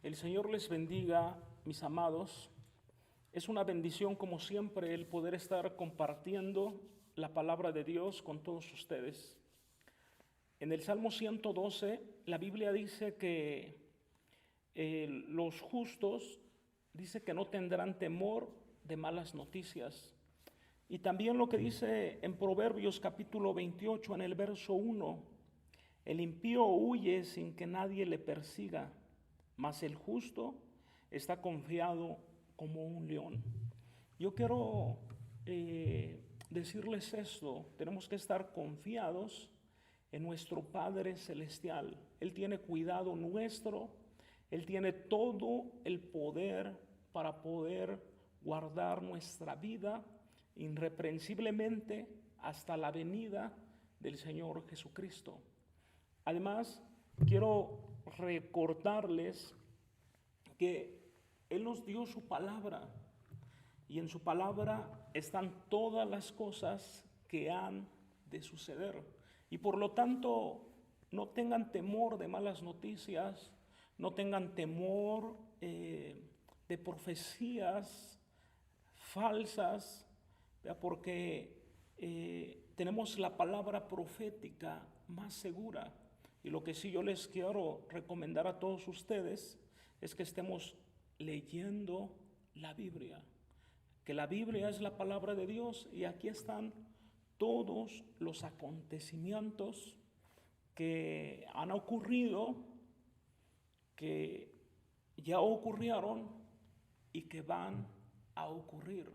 El Señor les bendiga, mis amados. Es una bendición, como siempre, el poder estar compartiendo la palabra de Dios con todos ustedes. En el Salmo 112, la Biblia dice que los justos, dice que no tendrán temor de malas noticias. Y también lo que dice en Proverbios capítulo 28, en el verso 1, el impío huye sin que nadie le persiga, mas el justo está confiado como un león. Yo quiero decirles esto: tenemos que estar confiados en nuestro Padre Celestial. Él tiene cuidado nuestro, Él tiene todo el poder para poder guardar nuestra vida irreprensiblemente hasta la venida del Señor Jesucristo. Además, quiero recordarles que Él nos dio su palabra, y en su palabra están todas las cosas que han de suceder. Y por lo tanto, no tengan temor de malas noticias, no tengan temor de profecías falsas, porque tenemos la palabra profética más segura. Y lo que sí yo les quiero recomendar a todos ustedes es que estemos leyendo la Biblia, que la Biblia es la palabra de Dios, y aquí están todos los acontecimientos que han ocurrido, que ya ocurrieron y que van a ocurrir.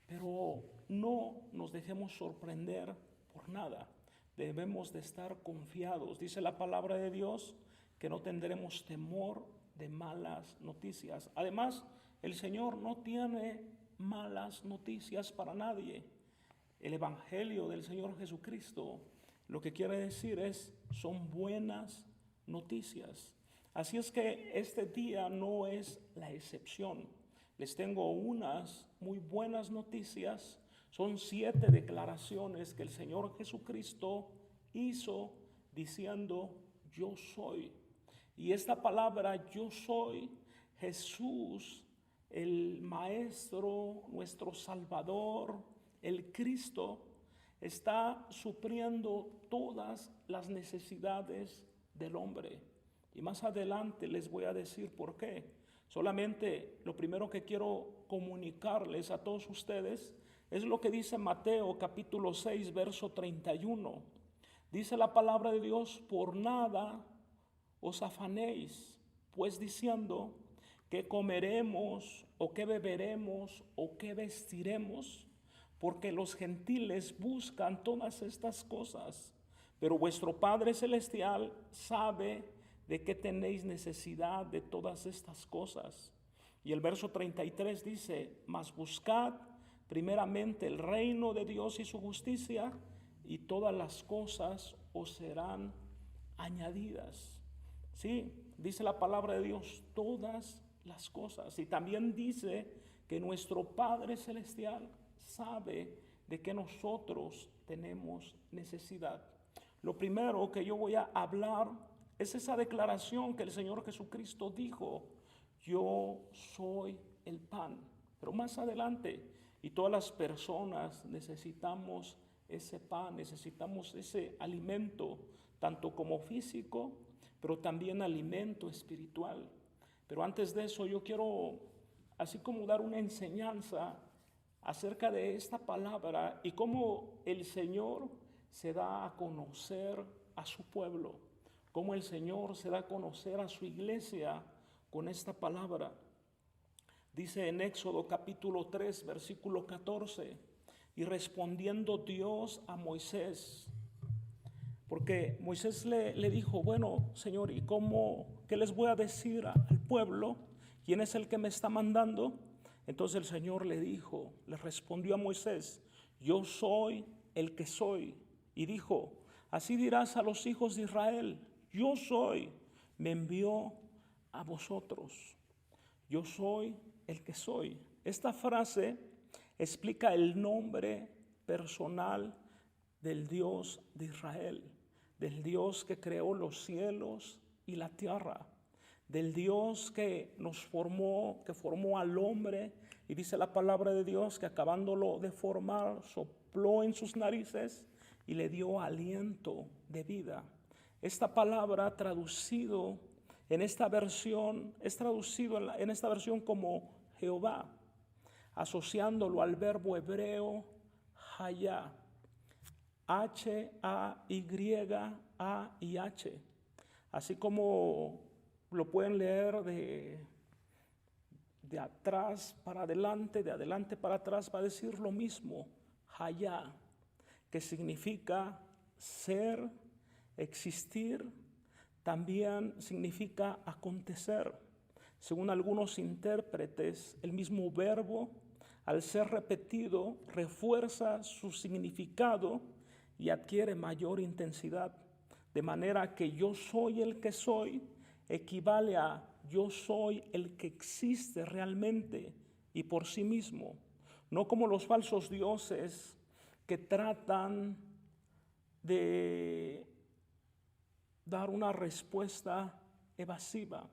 Pero no nos dejemos sorprender por nada. Debemos de estar confiados. Dice la palabra de Dios que no tendremos temor de malas noticias. Además, el Señor no tiene malas noticias para nadie. El Evangelio del Señor Jesucristo lo que quiere decir son buenas noticias. Así es que este día no es la excepción. Les tengo unas muy buenas noticias. Son 7 declaraciones que el Señor Jesucristo hizo diciendo: yo soy. Y esta palabra yo soy, Jesús, el Maestro, nuestro Salvador, el Cristo, está supliendo todas las necesidades del hombre. Y más adelante les voy a decir por qué. Solamente lo primero que quiero comunicarles a todos ustedes es lo que dice Mateo capítulo 6, verso 31. Dice la palabra de Dios: por nada os afanéis, pues diciendo, ¿qué comeremos, o qué beberemos, o qué vestiremos? Porque los gentiles buscan todas estas cosas, pero vuestro Padre Celestial sabe de qué tenéis necesidad de todas estas cosas. Y el verso 33 dice: mas buscad primeramente el reino de Dios y su justicia, y todas las cosas os serán añadidas. Sí, dice la palabra de Dios, todas las cosas. Y también dice que nuestro Padre Celestial sabe de que nosotros tenemos necesidad. Lo primero que yo voy a hablar es esa declaración que el Señor Jesucristo dijo: yo soy el pan. Pero más adelante, y todas las personas necesitamos ese pan, necesitamos ese alimento, tanto como físico, pero también alimento espiritual. Pero antes de eso, yo quiero así como dar una enseñanza acerca de esta palabra y cómo el Señor se da a conocer a su pueblo, cómo el Señor se da a conocer a su iglesia con esta palabra. Dice en Éxodo capítulo 3, versículo 14, y respondiendo Dios a Moisés, porque Moisés le dijo: bueno, Señor, ¿y qué les voy a decir al pueblo? ¿Quién es el que me está mandando? Entonces el Señor le respondió a Moisés: yo soy el que soy. Y dijo: así dirás a los hijos de Israel: yo soy, me envió a vosotros. Yo soy el que soy. Esta frase explica el nombre personal del Dios de Israel, del Dios que creó los cielos y la tierra. del Dios que nos formó, que formó al hombre, y dice la palabra de Dios que acabándolo de formar, sopló en sus narices y le dio aliento de vida. Esta palabra traducido en esta versión, es traducido en esta versión como Jehová, asociándolo al verbo hebreo Hayá, H-A-Y-A-I-H, así como lo pueden leer de atrás para adelante, de adelante para atrás, va a decir lo mismo, Hayá, que significa ser, existir, también significa acontecer. Según algunos intérpretes, el mismo verbo, al ser repetido, refuerza su significado y adquiere mayor intensidad. De manera que yo soy el que soy equivale a yo soy el que existe realmente y por sí mismo. No como los falsos dioses que tratan de dar una respuesta evasiva.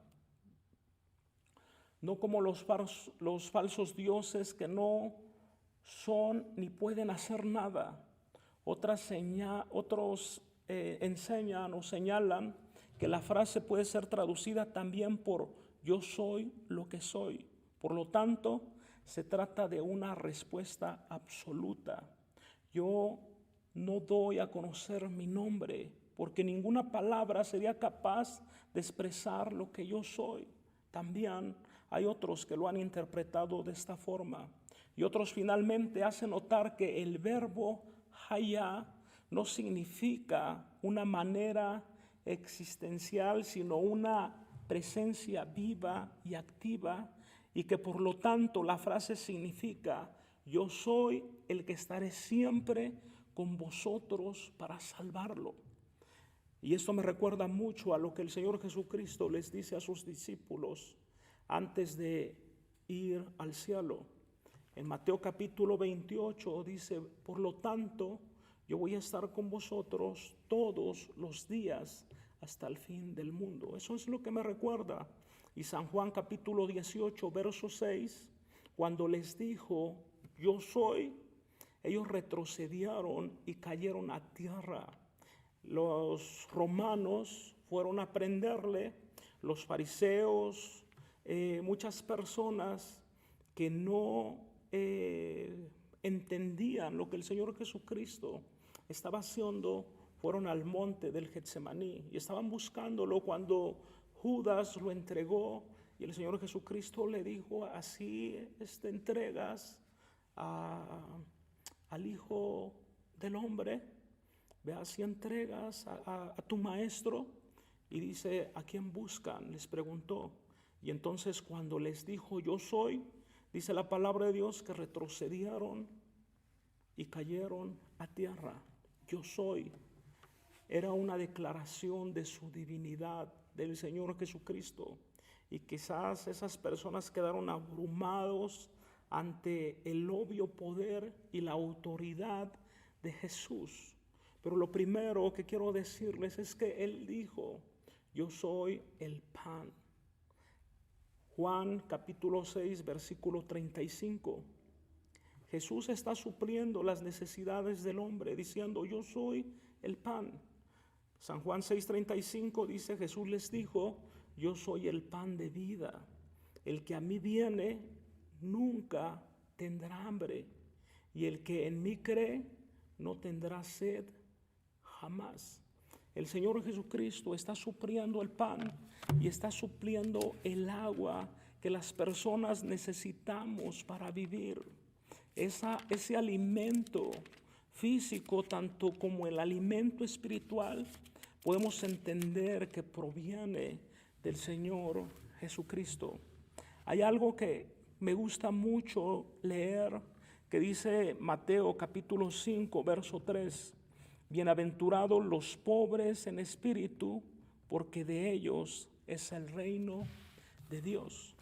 No como los falsos dioses que no son ni pueden hacer nada. Otros enseñan o señalan que la frase puede ser traducida también por yo soy lo que soy. Por lo tanto, se trata de una respuesta absoluta. Yo no doy a conocer mi nombre, porque ninguna palabra sería capaz de expresar lo que yo soy. También hay otros que lo han interpretado de esta forma. Y otros finalmente hacen notar que el verbo hayá no significa una manera existencial, sino una presencia viva y activa, y que por lo tanto la frase significa yo soy el que estaré siempre con vosotros para salvarlo. Y esto me recuerda mucho a lo que el Señor Jesucristo les dice a sus discípulos antes de ir al cielo. En Mateo capítulo 28 dice, por lo tanto, yo voy a estar con vosotros todos los días hasta el fin del mundo. Eso es lo que me recuerda. Y San Juan capítulo 18, verso 6, cuando les dijo, yo soy, ellos retrocedieron y cayeron a tierra. Los romanos fueron a prenderle, los fariseos, muchas personas que no entendían lo que el Señor Jesucristo estaba haciendo, fueron al monte del Getsemaní y estaban buscándolo cuando Judas lo entregó y el Señor Jesucristo le dijo, así entregas al Hijo del Hombre, ve así entregas a tu maestro. Y dice, ¿a quién buscan? Les preguntó. Y entonces cuando les dijo, yo soy, dice la palabra de Dios que retrocedieron y cayeron a tierra. Yo soy. Era una declaración de su divinidad, del Señor Jesucristo. Y quizás esas personas quedaron abrumados ante el obvio poder y la autoridad de Jesús. Pero lo primero que quiero decirles es que Él dijo, yo soy el pan. Juan capítulo 6, versículo 35. Jesús está supliendo las necesidades del hombre, diciendo, yo soy el pan. San Juan 6:35 dice, Jesús les dijo, yo soy el pan de vida. El que a mí viene nunca tendrá hambre, y el que en mí cree no tendrá sed jamás. El Señor Jesucristo está supliendo el pan y está supliendo el agua que las personas necesitamos para vivir. Ese alimento físico, tanto como el alimento espiritual, podemos entender que proviene del Señor Jesucristo. Hay algo que me gusta mucho leer, que dice Mateo capítulo 5, verso 3. Bienaventurados los pobres en espíritu, porque de ellos es el reino de Dios.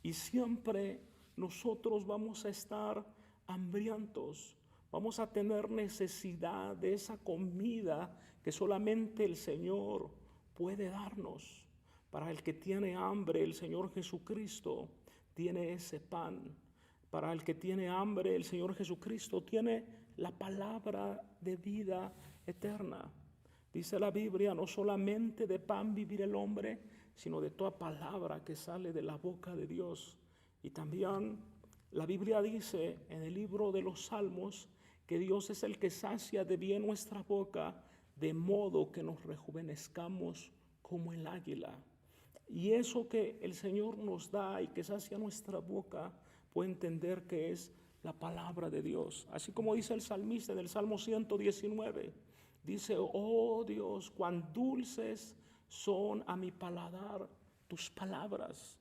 Y siempre nosotros vamos a estar hambrientos, vamos a tener necesidad de esa comida que solamente el Señor puede darnos. Para el que tiene hambre, el Señor Jesucristo tiene ese pan. Para el que tiene hambre, el Señor Jesucristo tiene la palabra de vida eterna. Dice la Biblia, no solamente de pan vivir el hombre, sino de toda palabra que sale de la boca de Dios. Y también la Biblia dice en el libro de los Salmos que Dios es el que sacia de bien nuestra boca, de modo que nos rejuvenezcamos como el águila. Y eso que el Señor nos da y que sacia nuestra boca, puede entender que es la palabra de Dios. Así como dice el salmista en el Salmo 119, dice, oh Dios, cuán dulces son a mi paladar tus palabras.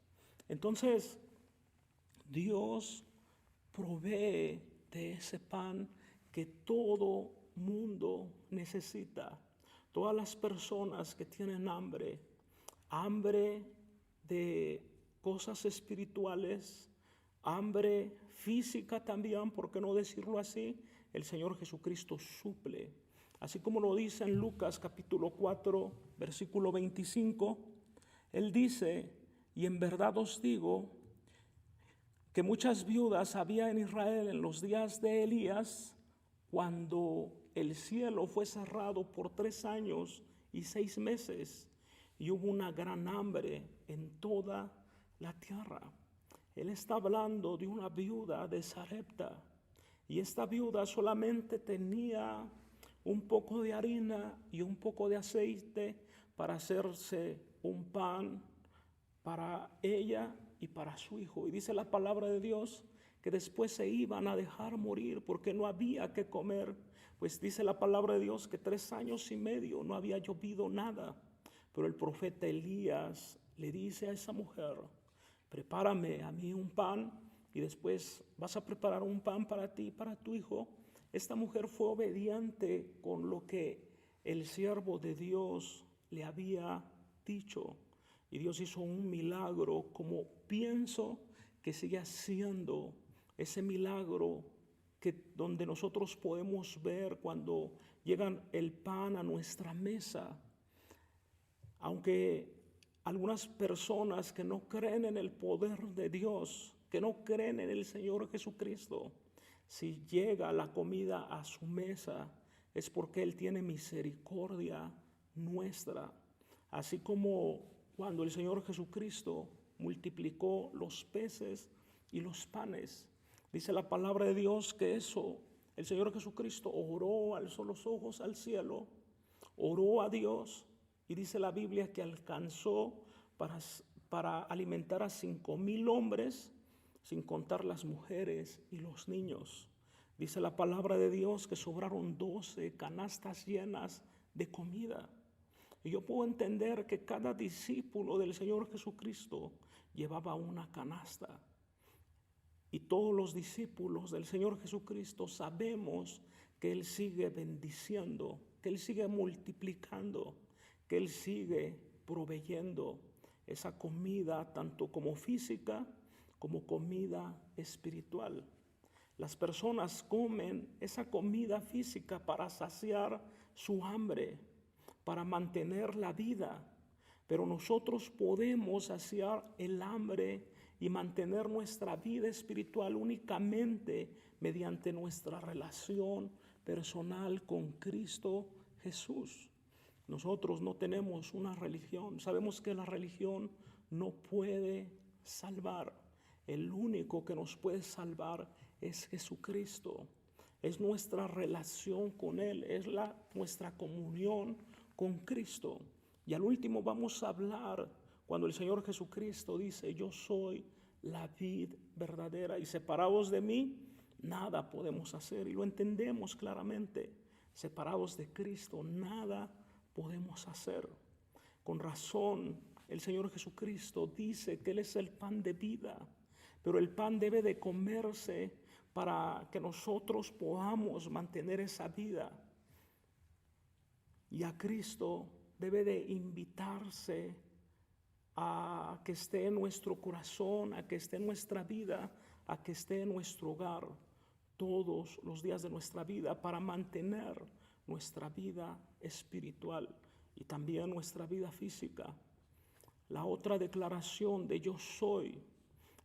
Entonces, Dios provee de ese pan que todo mundo necesita. Todas las personas que tienen hambre de cosas espirituales, hambre física también, ¿por qué no decirlo así? El Señor Jesucristo suple. Así como lo dice en Lucas capítulo 4, versículo 25, Él dice, y en verdad os digo, que muchas viudas había en Israel en los días de Elías, cuando el cielo fue cerrado por 3 años y 6 meses, y hubo una gran hambre en toda la tierra. Él está hablando de una viuda de Sarepta, y esta viuda solamente tenía un poco de harina y un poco de aceite para hacerse un pan para ella y para su hijo. Y dice la palabra de Dios que después se iban a dejar morir porque no había que comer. Pues dice la palabra de Dios que 3 años y medio no había llovido nada. Pero el profeta Elías le dice a esa mujer, prepárame a mí un pan y después vas a preparar un pan para ti y para tu hijo. Esta mujer fue obediente con lo que el siervo de Dios le había dicho. Y Dios hizo un milagro, como pienso que sigue haciendo ese milagro donde nosotros podemos ver cuando llega el pan a nuestra mesa. Aunque algunas personas que no creen en el poder de Dios, que no creen en el Señor Jesucristo, si llega la comida a su mesa, es porque Él tiene misericordia nuestra. Así como cuando el Señor Jesucristo multiplicó los peces y los panes, dice la palabra de Dios que el Señor Jesucristo oró, alzó los ojos al cielo, oró a Dios, y dice la Biblia que alcanzó para alimentar a 5,000 hombres, sin contar las mujeres y los niños. Dice la palabra de Dios que sobraron 12 canastas llenas de comida. Y yo puedo entender que cada discípulo del Señor Jesucristo llevaba una canasta. Y todos los discípulos del Señor Jesucristo sabemos que Él sigue bendiciendo, que Él sigue multiplicando, que Él sigue proveyendo esa comida tanto como física como comida espiritual. Las personas comen esa comida física para saciar su hambre, para mantener la vida, pero nosotros podemos saciar el hambre y mantener nuestra vida espiritual únicamente mediante nuestra relación personal con Cristo Jesús. Nosotros no tenemos una religión, sabemos que la religión no puede salvar. El único que nos puede salvar es Jesucristo. Es nuestra relación con Él, es nuestra comunión con Cristo. Y al último vamos a hablar cuando el Señor Jesucristo dice, yo soy la vid verdadera y separados de mí, nada podemos hacer. Y lo entendemos claramente, separados de Cristo, nada podemos hacer. Con razón, el Señor Jesucristo dice que Él es el pan de vida, pero el pan debe de comerse para que nosotros podamos mantener esa vida. Y a Cristo debe de invitarse a que esté en nuestro corazón, a que esté en nuestra vida, a que esté en nuestro hogar todos los días de nuestra vida para mantener nuestra vida espiritual y también nuestra vida física. la otra declaración de yo soy.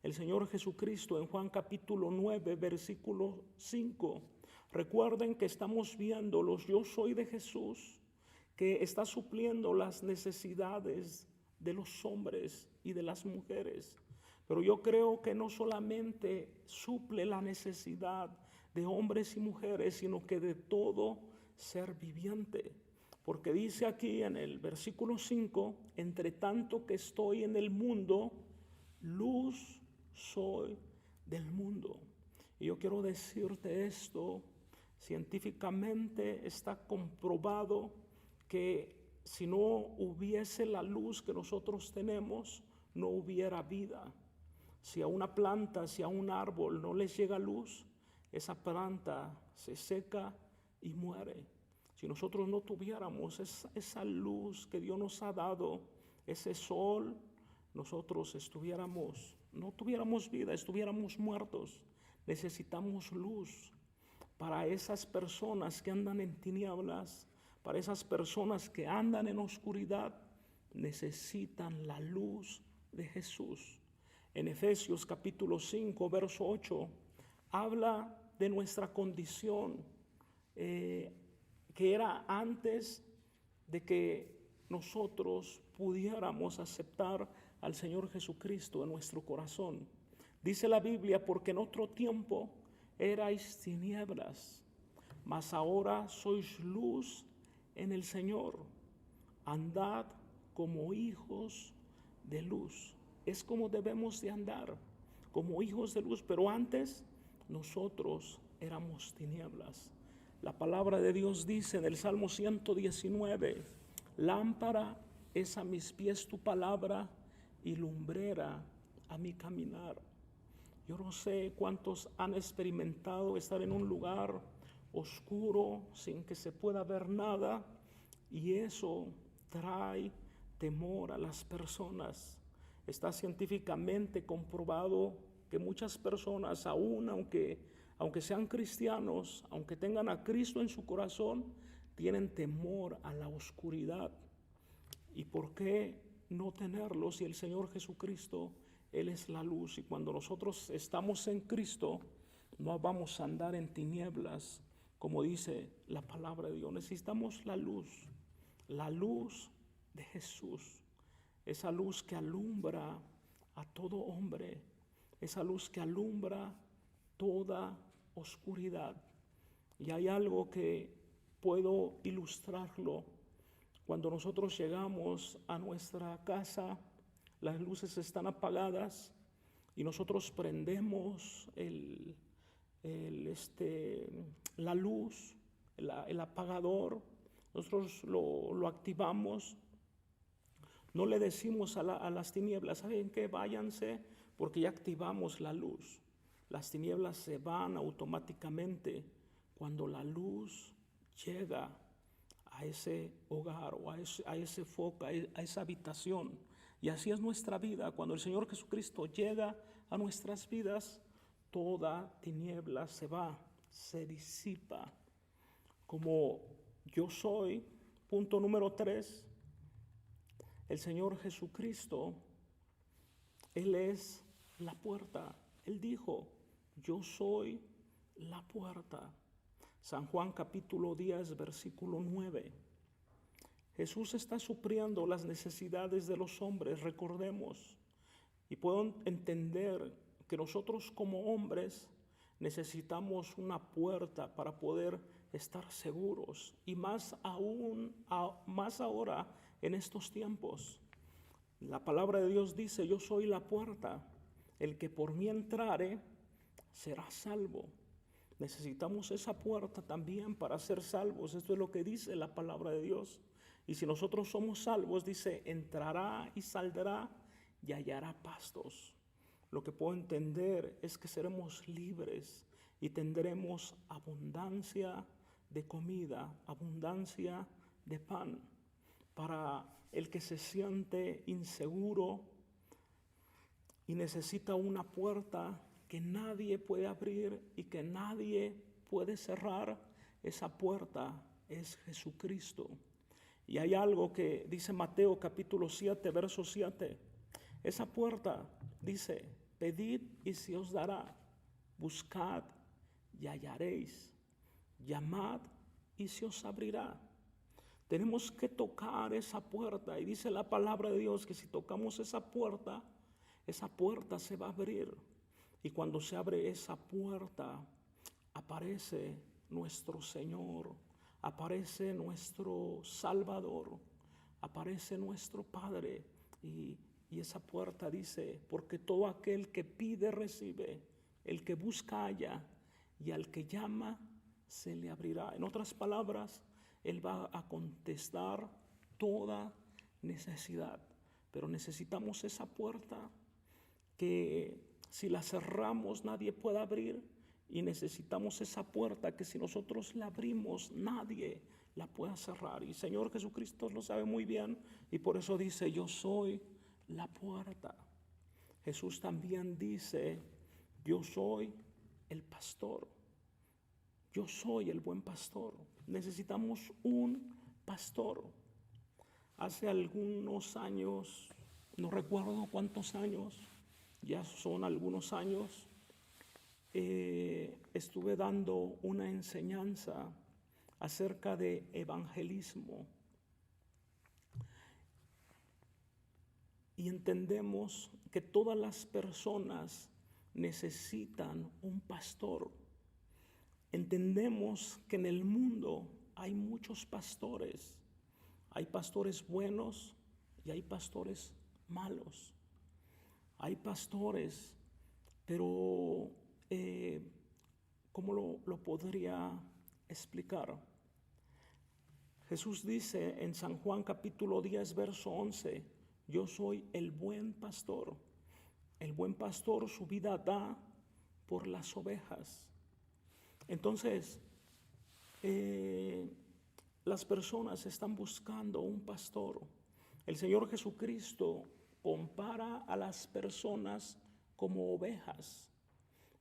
El Señor Jesucristo en Juan capítulo 9, versículo 5. Recuerden que estamos viendo los yo soy de Jesús, que está supliendo las necesidades de los hombres y de las mujeres. Pero yo creo que no solamente suple la necesidad de hombres y mujeres, sino que de todo ser viviente. Porque dice aquí en el versículo 5, entre tanto que estoy en el mundo, luz soy del mundo. Y yo quiero decirte esto, científicamente está comprobado que si no hubiese la luz que nosotros tenemos, no hubiera vida. Si a una planta, si a un árbol no les llega luz, esa planta se seca y muere. Si nosotros no tuviéramos esa luz que Dios nos ha dado, ese sol, nosotros no tuviéramos vida, estuviéramos muertos. Necesitamos luz para esas personas que andan en tinieblas, para esas personas que andan en oscuridad, necesitan la luz de Jesús. En Efesios capítulo 5, verso 8, habla de nuestra condición que era antes de que nosotros pudiéramos aceptar al Señor Jesucristo en nuestro corazón. Dice la Biblia, porque en otro tiempo erais tinieblas, mas ahora sois luz en el Señor. Andad como hijos de luz. Es como debemos de andar, como hijos de luz, pero antes nosotros éramos tinieblas. La palabra de Dios dice en el Salmo 119, lámpara es a mis pies tu palabra y lumbrera a mi caminar. Yo no sé cuántos han experimentado estar en un lugar oscuro sin que se pueda ver nada, y eso trae temor a las personas. Está científicamente comprobado que muchas personas, aún aunque sean cristianos, aunque tengan a Cristo en su corazón, tienen temor a la oscuridad. ¿Y por qué no tenerlo si el Señor Jesucristo, Él es la luz? Y cuando nosotros estamos en Cristo, no vamos a andar en tinieblas, como dice la palabra de Dios. Necesitamos la luz de Jesús. Esa luz que alumbra a todo hombre, esa luz que alumbra toda oscuridad. Y hay algo que puedo ilustrarlo. Cuando nosotros llegamos a nuestra casa, las luces están apagadas y nosotros prendemos la luz, el apagador, nosotros lo activamos. No le decimos a las tinieblas, ¿saben qué? Váyanse, porque ya activamos la luz. Las tinieblas se van automáticamente cuando la luz llega a ese hogar o a ese foco, a esa habitación. Y así es nuestra vida. Cuando el Señor Jesucristo llega a nuestras vidas, toda tiniebla se va, se disipa. Como yo soy, punto número 3, el Señor Jesucristo, Él es la puerta. Él dijo, yo soy la puerta. San Juan capítulo 10, versículo 9. Jesús está supliendo las necesidades de los hombres, recordemos. Y puedo entender que nosotros como hombres necesitamos una puerta para poder estar seguros. Y más aún, más ahora en estos tiempos. La palabra de Dios dice, yo soy la puerta. El que por mí entrare será salvo. Necesitamos esa puerta también para ser salvos. Esto es lo que dice la palabra de Dios. Y si nosotros somos salvos, dice, entrará y saldrá y hallará pastos. Lo que puedo entender es que seremos libres y tendremos abundancia de comida, abundancia de pan. Para el que se siente inseguro y necesita una puerta que nadie puede abrir y que nadie puede cerrar, esa puerta es Jesucristo. Y hay algo que dice Mateo capítulo 7, verso 7. Esa puerta dice, pedid y se os dará, buscad y hallaréis, llamad y se os abrirá. Tenemos que tocar esa puerta, y dice la palabra de Dios que si tocamos esa puerta se va a abrir. Y cuando se abre esa puerta, aparece nuestro Señor, aparece nuestro Salvador, aparece nuestro Padre. Y esa puerta dice, porque todo aquel que pide recibe, el que busca halla, y al que llama se le abrirá. En otras palabras, Él va a contestar toda necesidad. Pero necesitamos esa puerta que si la cerramos nadie puede abrir, y necesitamos esa puerta que si nosotros la abrimos nadie la puede cerrar. Y Señor Jesucristo lo sabe muy bien, y por eso dice, yo soy la puerta. Jesús también dice, yo soy el pastor. Yo soy el buen pastor. Necesitamos un pastor. Hace algunos años, no recuerdo cuántos años, ya son algunos años, estuve dando una enseñanza acerca de evangelismo. Y entendemos que todas las personas necesitan un pastor. Entendemos que en el mundo hay muchos pastores. Hay pastores buenos y hay pastores malos. Hay pastores, pero ¿cómo lo podría explicar? Jesús dice en San Juan capítulo 10, verso 11, yo soy el buen pastor. El buen pastor su vida da por las ovejas. Entonces, las personas están buscando un pastor. El Señor Jesucristo compara a las personas como ovejas.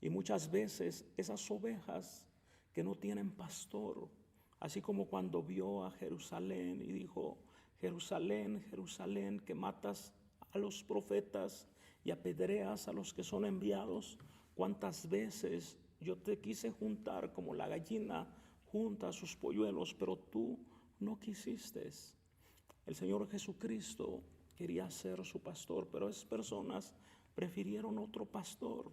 Y muchas veces esas ovejas que no tienen pastor, así como cuando vio a Jerusalén y dijo, Jerusalén, Jerusalén, que matas a los profetas y apedreas a los que son enviados, cuántas veces yo te quise juntar como la gallina junta a sus polluelos, pero tú no quisiste. El Señor Jesucristo quería ser su pastor, pero esas personas prefirieron otro pastor.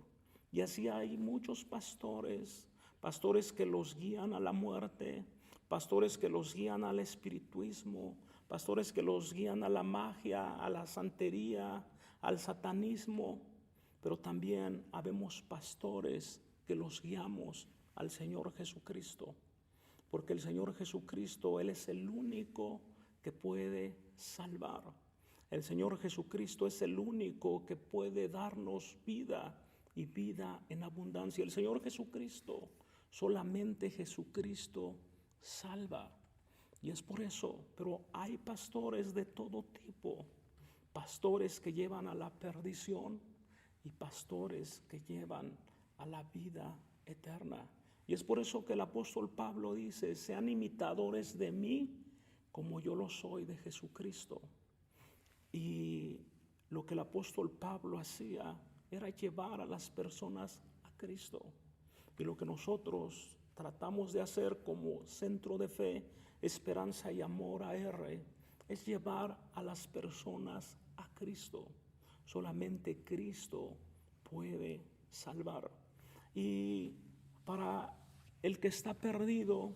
Y así hay muchos pastores, pastores que los guían a la muerte, pastores que los guían al espiritismo, pastores que los guían a la magia, a la santería, al satanismo, pero también habemos pastores que los guiamos al Señor Jesucristo, porque el Señor Jesucristo, Él es el único que puede salvar. El Señor Jesucristo es el único que puede darnos vida y vida en abundancia. El Señor Jesucristo, solamente Jesucristo salva. Y es por eso, pero hay pastores de todo tipo, pastores que llevan a la perdición y pastores que llevan a la vida eterna. Y es por eso que el apóstol Pablo dice, sean imitadores de mí como yo lo soy de Jesucristo. Y lo que el apóstol Pablo hacía era llevar a las personas a Cristo. Y lo que nosotros tratamos de hacer como Centro de Fe, Esperanza y Amor AR es llevar a las personas a Cristo. Solamente Cristo puede salvar. Y para el que está perdido,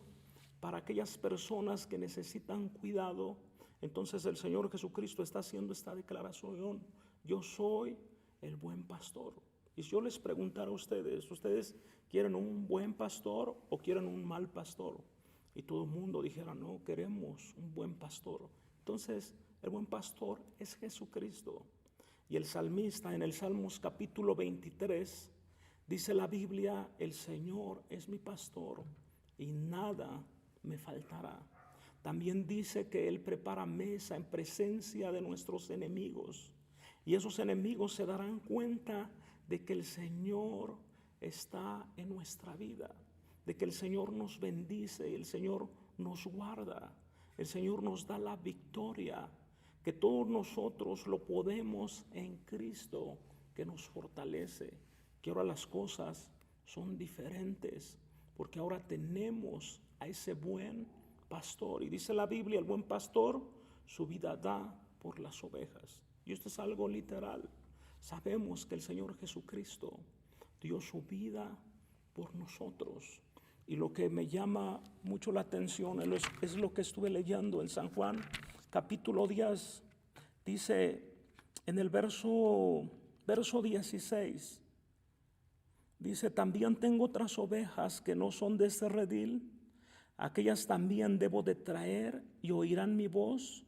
para aquellas personas que necesitan cuidado, entonces el Señor Jesucristo está haciendo esta declaración: yo soy el buen pastor. Y si yo les preguntara a ustedes, ¿ustedes quieren un buen pastor o quieren un mal pastor? Y todo el mundo dijera, no, queremos un buen pastor. Entonces, el buen pastor es Jesucristo. Y el salmista en el Salmos capítulo 23, dice la Biblia, el Señor es mi pastor y nada me faltará. También dice que Él prepara mesa en presencia de nuestros enemigos. Y esos enemigos se darán cuenta de que el Señor está en nuestra vida, de que el Señor nos bendice y el Señor nos guarda. el Señor nos da la victoria, que todos nosotros lo podemos en Cristo, que nos fortalece, que ahora las cosas son diferentes, porque ahora tenemos a ese buen pastor. Y dice la Biblia, el buen pastor su vida da por las ovejas. Y esto es algo literal. Sabemos que el Señor Jesucristo dio su vida por nosotros. Y lo que me llama mucho la atención es lo que estuve leyendo en San Juan, capítulo 10. Dice en el verso 16, dice: también tengo otras ovejas que no son de este redil, aquellas también debo de traer y oirán mi voz,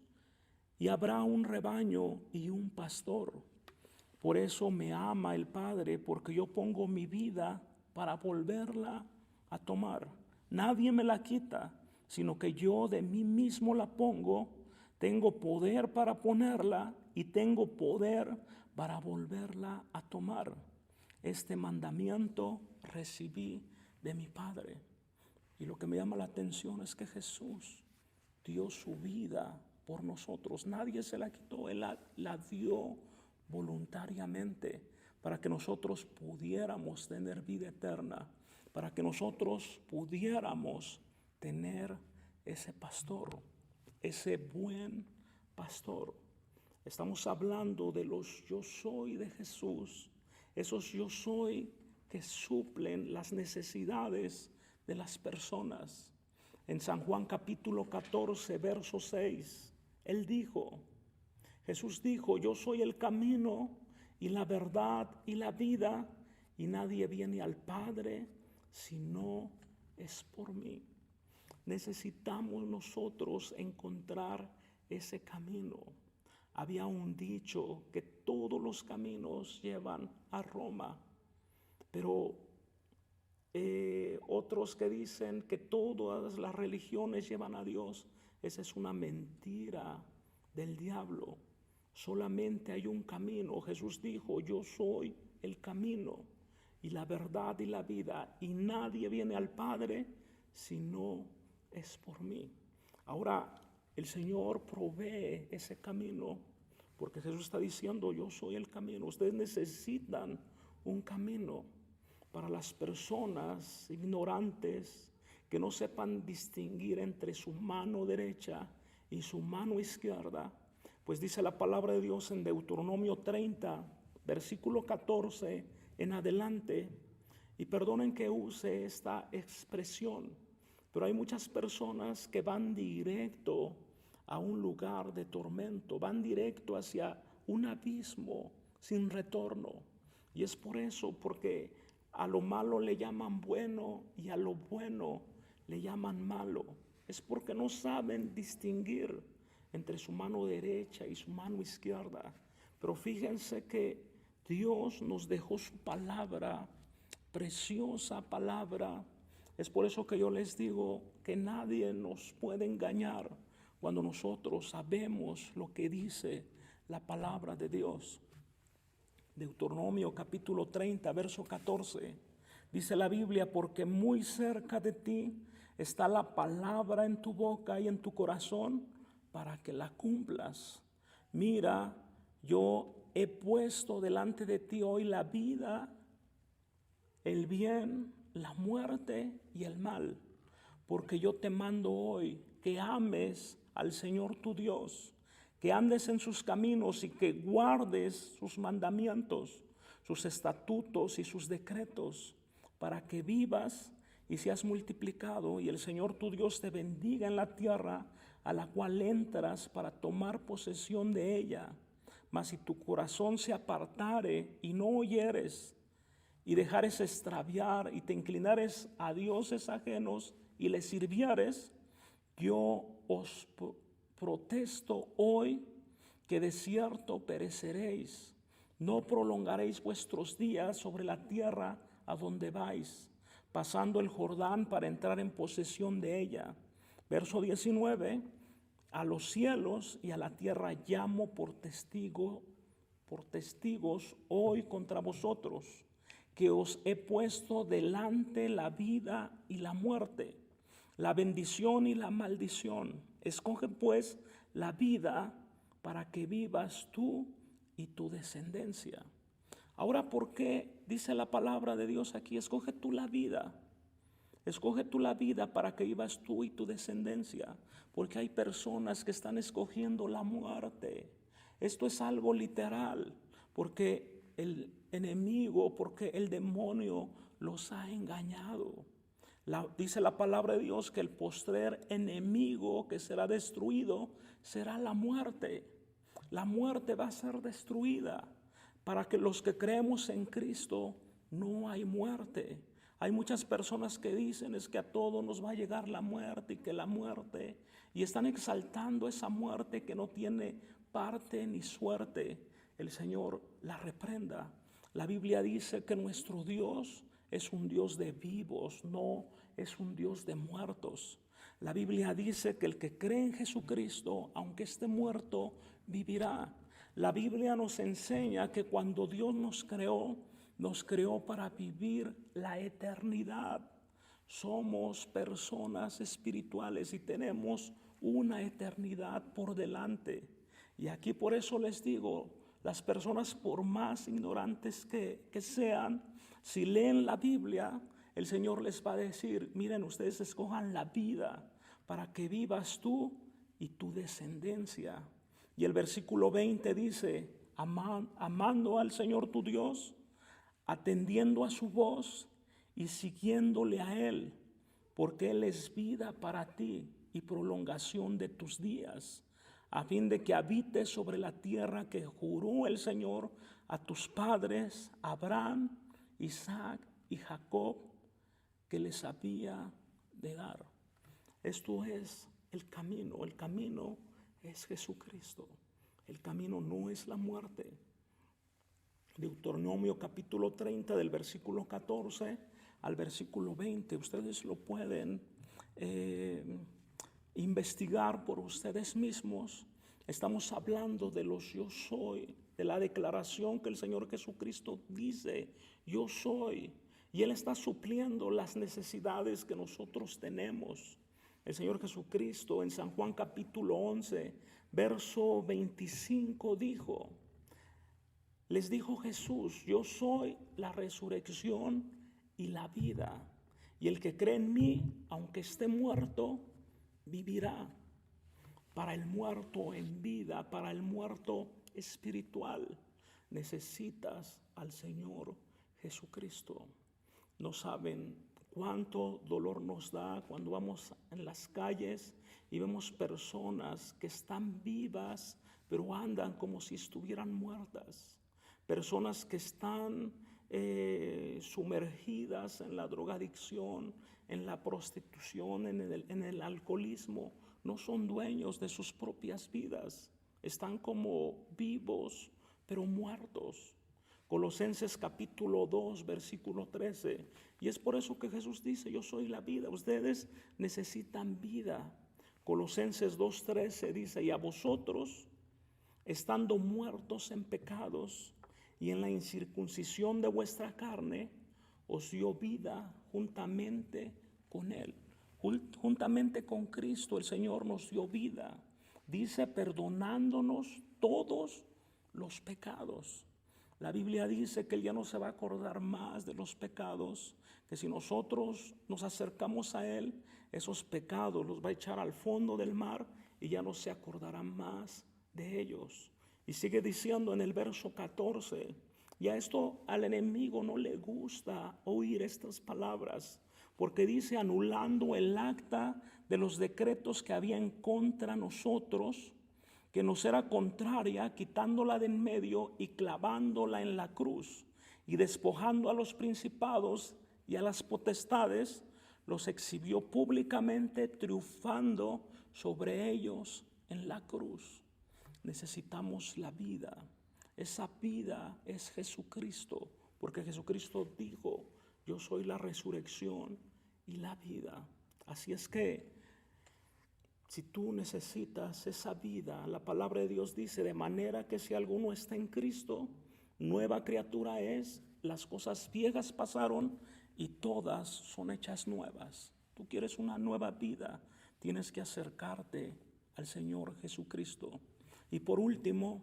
y habrá un rebaño y un pastor. Por eso me ama el Padre, porque yo pongo mi vida para volverla a tomar. Nadie me la quita, sino que yo de mí mismo la pongo. Tengo poder para ponerla y tengo poder para volverla a tomar. Este mandamiento recibí de mi Padre. Y lo que me llama la atención es que Jesús dio su vida por nosotros. Nadie se la quitó, Él la dio voluntariamente para que nosotros pudiéramos tener vida eterna, para que nosotros pudiéramos tener ese pastor, ese buen pastor. Estamos hablando de los yo soy de Jesús, esos yo soy que suplen las necesidades de las personas. En San Juan capítulo 14, verso 6, Jesús dijo: yo soy el camino y la verdad y la vida, y nadie viene al Padre si no es por mí. Necesitamos nosotros encontrar ese camino. Había un dicho que todos los caminos llevan a Roma, pero otros que dicen que todas las religiones llevan a Dios. Esa es una mentira del diablo. Solamente hay un camino. Jesús dijo: yo soy el camino y la verdad y la vida, y nadie viene al Padre si no es por mí. Ahora el Señor provee ese camino, porque Jesús está diciendo: yo soy el camino. Ustedes necesitan un camino. Para las personas ignorantes que no sepan distinguir entre su mano derecha y su mano izquierda, pues dice la palabra de Dios en Deuteronomio 30, versículo 14 en adelante, y perdonen que use esta expresión, pero hay muchas personas que van directo a un lugar de tormento, van directo hacia un abismo sin retorno. Y es por eso, porque a lo malo le llaman bueno y a lo bueno le llaman malo. Es porque no saben distinguir entre su mano derecha y su mano izquierda. Pero fíjense que Dios nos dejó su palabra, preciosa palabra. Es por eso que yo les digo que nadie nos puede engañar cuando nosotros sabemos lo que dice la palabra de Dios. Deuteronomio capítulo 30, verso 14, dice la Biblia: porque muy cerca de ti está la palabra en tu boca y en tu corazón, para que la cumplas. Mira, yo he puesto delante de ti hoy la vida, el bien, la muerte y el mal, porque yo te mando hoy que ames al Señor tu Dios, que andes en sus caminos y que guardes sus mandamientos, sus estatutos y sus decretos, para que vivas y seas multiplicado, y el Señor tu Dios te bendiga en la tierra a la cual entras para tomar posesión de ella. Mas si tu corazón se apartare y no oyeres, y dejares extraviar y te inclinares a dioses ajenos y les sirvieres, yo os protesto hoy que de cierto pereceréis. No prolongaréis vuestros días sobre la tierra a donde vais, pasando el Jordán para entrar en posesión de ella. Verso 19: a los cielos y a la tierra llamo por testigos hoy contra vosotros, que os he puesto delante la vida y la muerte, la bendición y la maldición. Escoge pues la vida para que vivas tú y tu descendencia. Ahora, ¿por qué dice la palabra de Dios aquí? Escoge tú la vida. Escoge tú la vida para que vivas tú y tu descendencia. Porque hay personas que están escogiendo la muerte. Esto es algo literal. Porque el enemigo, porque el demonio los ha engañado. Dice la palabra de Dios que el postrer enemigo que será destruido será la muerte. La muerte va a ser destruida. Para que los que creemos en Cristo no hay muerte. Hay muchas personas que dicen es que a todos nos va a llegar la muerte y que la muerte, y están exaltando esa muerte que no tiene parte ni suerte. El Señor la reprenda. La Biblia dice que nuestro Dios es un Dios de vivos, no es un Dios de muertos. La Biblia dice que el que cree en Jesucristo, aunque esté muerto, vivirá. La Biblia nos enseña que cuando Dios nos creó para vivir la eternidad. Somos personas espirituales y tenemos una eternidad por delante. Y aquí por eso les digo, las personas por más ignorantes que sean, si leen la Biblia, el Señor les va a decir, miren, ustedes escojan la vida para que vivas tú y tu descendencia. Y el versículo 20 dice, amando al Señor tu Dios, atendiendo a su voz y siguiéndole a Él, porque Él es vida para ti y prolongación de tus días, a fin de que habites sobre la tierra que juró el Señor a tus padres, Abraham, Isaac y Jacob, que les había de dar. Esto es el camino es Jesucristo. El camino no es la muerte. Deuteronomio capítulo 30 del versículo 14 al versículo 20. Ustedes lo pueden investigar por ustedes mismos. Estamos hablando de los yo soy, de la declaración que el Señor Jesucristo dice, yo soy. Y Él está supliendo las necesidades que nosotros tenemos. El Señor Jesucristo en San Juan capítulo 11, verso 25 dijo, les dijo Jesús, yo soy la resurrección y la vida. Y el que cree en mí, aunque esté muerto, vivirá. Para el muerto en vida, para el muerto espiritual, necesitas al Señor Jesucristo. No saben cuánto dolor nos da cuando vamos en las calles y vemos personas que están vivas, pero andan como si estuvieran muertas. Personas que están sumergidas en la drogadicción, en la prostitución, en el alcoholismo. No son dueños de sus propias vidas. Están como vivos, pero muertos. Colosenses capítulo 2, versículo 13. Y es por eso que Jesús dice, yo soy la vida. Ustedes necesitan vida. Colosenses 2:13 dice, y a vosotros, estando muertos en pecados y en la incircuncisión de vuestra carne, os dio vida juntamente con Él. Juntamente con Cristo el Señor nos dio vida. Dice, perdonándonos todos los pecados. La Biblia dice que Él ya no se va a acordar más de los pecados, que si nosotros nos acercamos a Él, esos pecados los va a echar al fondo del mar y ya no se acordarán más de ellos. Y sigue diciendo en el verso 14, y a esto al enemigo no le gusta oír estas palabras, porque dice, anulando el acta de los decretos que había en contra nosotros, que nos era contraria, quitándola de en medio y clavándola en la cruz, y despojando a los principados y a las potestades, los exhibió públicamente, triunfando sobre ellos en la cruz. Necesitamos la vida. Esa vida es Jesucristo, porque Jesucristo dijo, yo soy la resurrección y la vida. Así es que si tú necesitas esa vida, la palabra de Dios dice, de manera que si alguno está en Cristo, nueva criatura es, las cosas viejas pasaron y todas son hechas nuevas. Tú quieres una nueva vida, tienes que acercarte al Señor Jesucristo. Y por último,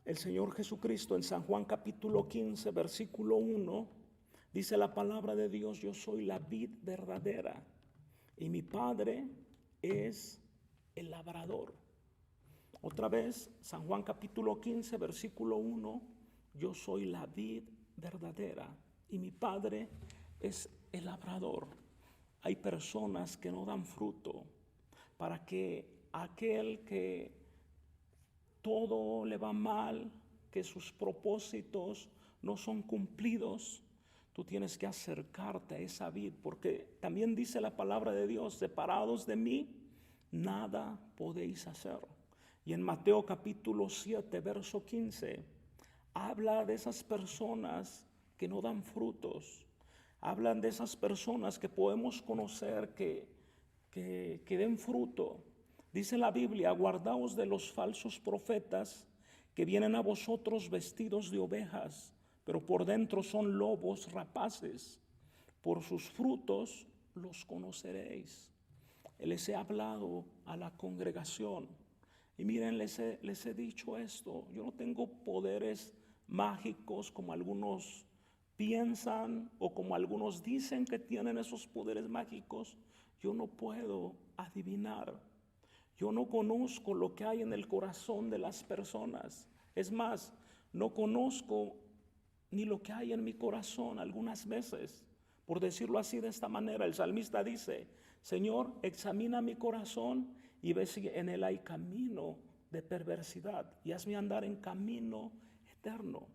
el Señor Jesucristo en San Juan capítulo 15, versículo 1, dice la palabra de Dios: yo soy la vid verdadera y mi Padre es el labrador. Otra vez, San Juan capítulo 15, versículo 1, yo soy la vid verdadera y mi Padre es el labrador. Hay personas que no dan fruto, para que aquel que todo le va mal, que sus propósitos no son cumplidos, tú tienes que acercarte a esa vid, porque también dice la palabra de Dios: separados de mí, nada podéis hacer. Y en Mateo capítulo 7, verso 15, habla de esas personas que no dan frutos. Hablan de esas personas que podemos conocer que den fruto. Dice la Biblia: guardaos de los falsos profetas que vienen a vosotros vestidos de ovejas, pero por dentro son lobos rapaces. Por sus frutos los conoceréis. Les he hablado a la congregación. Y miren, les he dicho esto: yo no tengo poderes mágicos como algunos piensan o como algunos dicen que tienen esos poderes mágicos. Yo no puedo adivinar. Yo no conozco lo que hay en el corazón de las personas. Es más, no conozco ni lo que hay en mi corazón algunas veces. Por decirlo así, de esta manera, el salmista dice: Señor, examina mi corazón y ve si en él hay camino de perversidad y hazme andar en camino eterno.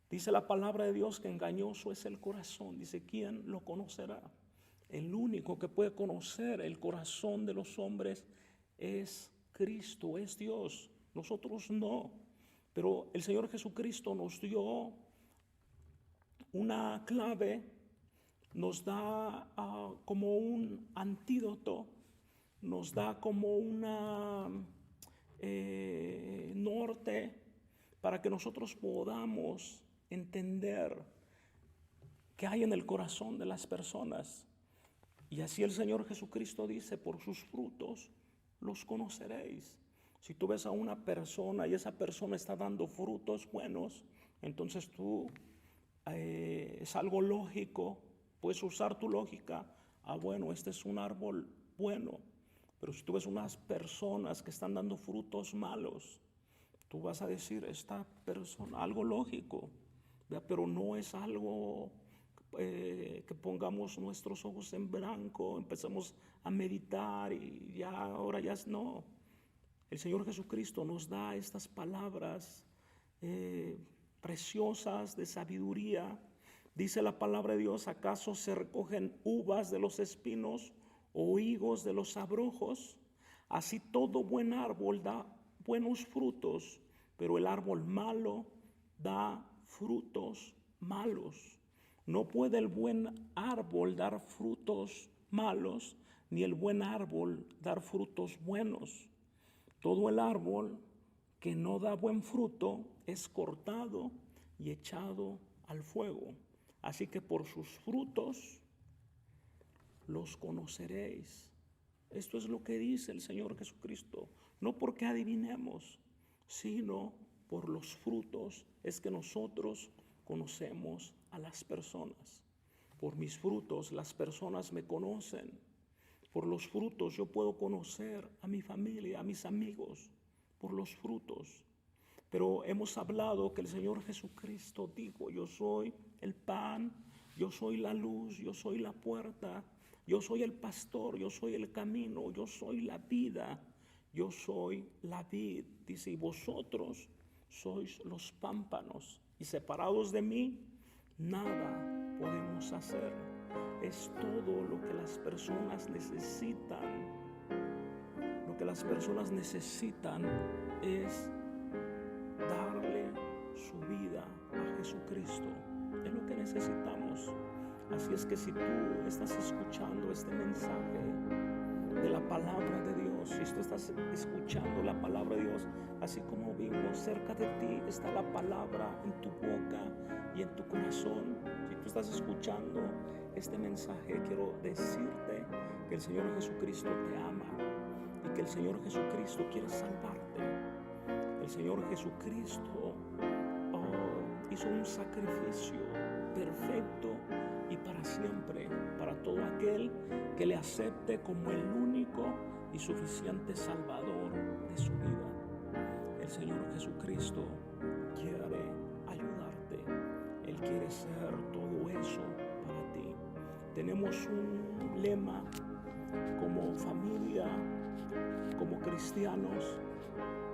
Dice la palabra de Dios que engañoso es el corazón. Dice: ¿quién lo conocerá? El único que puede conocer el corazón de los hombres es Cristo, es Dios. Nosotros no. Pero el Señor Jesucristo nos dio una clave, nos da como un antídoto, nos da como una norte para que nosotros podamos entender qué hay en el corazón de las personas. Y así el Señor Jesucristo dice: por sus frutos los conoceréis. Si tú ves a una persona y esa persona está dando frutos buenos, entonces tú es algo lógico, puedes usar tu lógica. Bueno, este es un árbol bueno. Pero si tú ves unas personas que están dando frutos malos, tú vas a decir: esta persona, algo lógico, ¿verdad? Pero no es algo que pongamos nuestros ojos en blanco, empezamos a meditar y ya, ahora ya no. El Señor Jesucristo nos da estas palabras preciosas de sabiduría. Dice la palabra de Dios: ¿acaso se recogen uvas de los espinos o higos de los abrojos? Así todo buen árbol da buenos frutos, pero el árbol malo da frutos malos. No puede el buen árbol dar frutos malos, ni el buen árbol dar frutos buenos. Todo el árbol que no da buen fruto es cortado y echado al fuego. Así que por sus frutos los conoceréis. Esto es lo que dice el Señor Jesucristo. No porque adivinemos, sino por los frutos es que nosotros conocemos a las personas. Por mis frutos las personas me conocen. Por los frutos yo puedo conocer a mi familia, a mis amigos. Por los frutos. Pero hemos hablado que el Señor Jesucristo dijo: yo soy el pan, yo soy la luz, yo soy la puerta, yo soy el pastor, yo soy el camino, yo soy la vida, yo soy la vid. Dice: y vosotros sois los pámpanos, y separados de mí nada podemos hacer. Es todo lo que las personas necesitan. Lo que las personas necesitan es darle su vida a Jesucristo. Es lo que necesitamos. Así es que si tú estás escuchando este mensaje de la palabra de Dios, si tú estás escuchando la palabra de Dios, así como vimos, cerca de ti está la palabra en tu boca y en tu corazón. Si tú estás escuchando este mensaje, quiero decirte que el Señor Jesucristo te ama. que el Señor Jesucristo quiere salvarte. El Señor Jesucristo hizo un sacrificio perfecto y para siempre, para todo aquel que le acepte como el único y suficiente Salvador de su vida. El Señor Jesucristo quiere ayudarte. Él quiere ser todo eso para ti. Tenemos un lema como familia, como cristianos,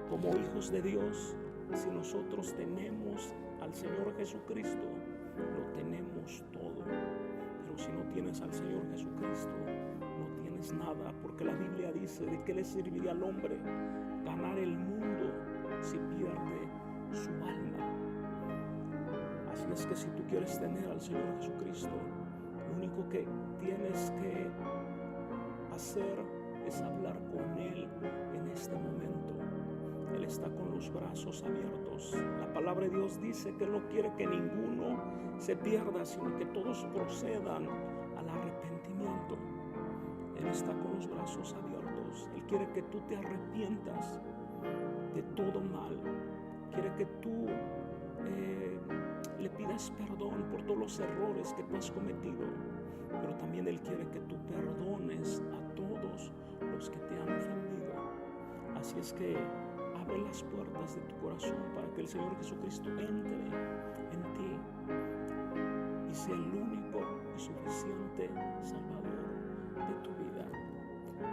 como hijos de Dios. Si nosotros tenemos al Señor Jesucristo, lo tenemos todo. Pero si no tienes al Señor Jesucristo, no tienes nada, porque la Biblia dice: ¿de qué le serviría al hombre ganar el mundo si pierde su alma? Así es que si tú quieres tener al Señor Jesucristo, lo único que tienes que hacer es hablar con Él en este momento. Él está con los brazos abiertos. La palabra de Dios dice que Él no quiere que ninguno se pierda, sino que todos procedan al arrepentimiento. Él está con los brazos abiertos. Él quiere que tú te arrepientas de todo mal. Quiere que tú le pidas perdón por todos los errores que tú has cometido. Pero también Él quiere que tú perdones a todos los que te han ofendido. Así es que abre las puertas de tu corazón para que el Señor Jesucristo entre en ti y sea el único y suficiente Salvador de tu vida.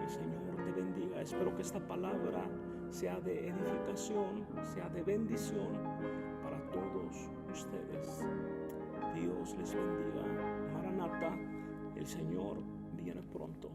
El Señor te bendiga. Espero que esta palabra sea de edificación, sea de bendición para todos ustedes. Dios les bendiga. Maranata, el Señor viene pronto.